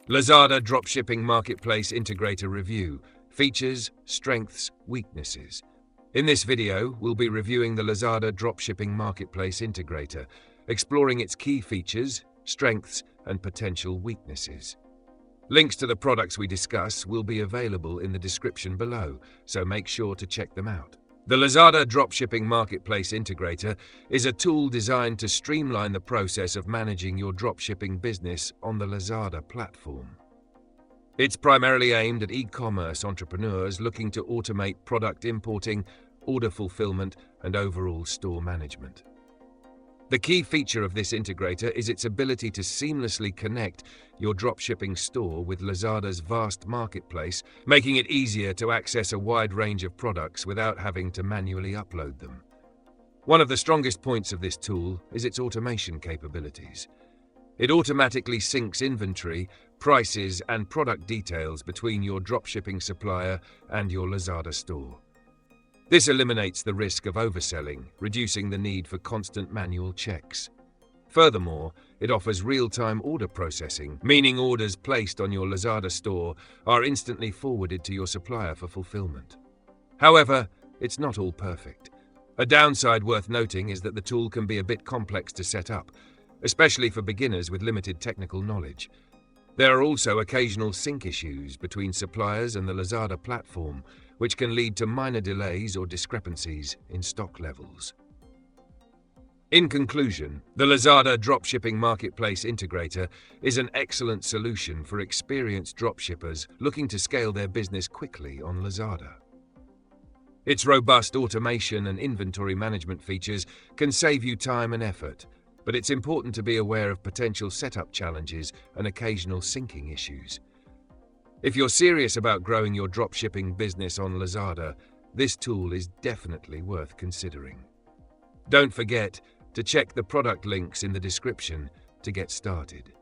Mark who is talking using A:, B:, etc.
A: Lazada Dropshipping Marketplace Integrator Review. Features, Strengths, Weaknesses. In this video, we'll be reviewing the Lazada Dropshipping Marketplace Integrator, exploring its key features, strengths, and potential weaknesses. Links to the products we discuss will be available in the description below, so make sure to check them out. The Lazada Dropshipping Marketplace Integrator is a tool designed to streamline the process of managing your dropshipping business on the Lazada platform. It's primarily aimed at e-commerce entrepreneurs looking to automate product importing, order fulfillment, and overall store management. The key feature of this integrator is its ability to seamlessly connect your dropshipping store with Lazada's vast marketplace, making it easier to access a wide range of products without having to manually upload them. One of the strongest points of this tool is its automation capabilities. It automatically syncs inventory, prices, and product details between your dropshipping supplier and your Lazada store. This eliminates the risk of overselling, reducing the need for constant manual checks. Furthermore, it offers real-time order processing, meaning orders placed on your Lazada store are instantly forwarded to your supplier for fulfillment. However, it's not all perfect. A downside worth noting is that the tool can be a bit complex to set up, especially for beginners with limited technical knowledge. There are also occasional sync issues between suppliers and the Lazada platform, which can lead to minor delays or discrepancies in stock levels. In conclusion, the Lazada Dropshipping Marketplace Integrator is an excellent solution for experienced dropshippers looking to scale their business quickly on Lazada. Its robust automation and inventory management features can save you time and effort, but it's important to be aware of potential setup challenges and occasional syncing issues. If you're serious about growing your dropshipping business on Lazada, this tool is definitely worth considering. Don't forget to check the product links in the description to get started.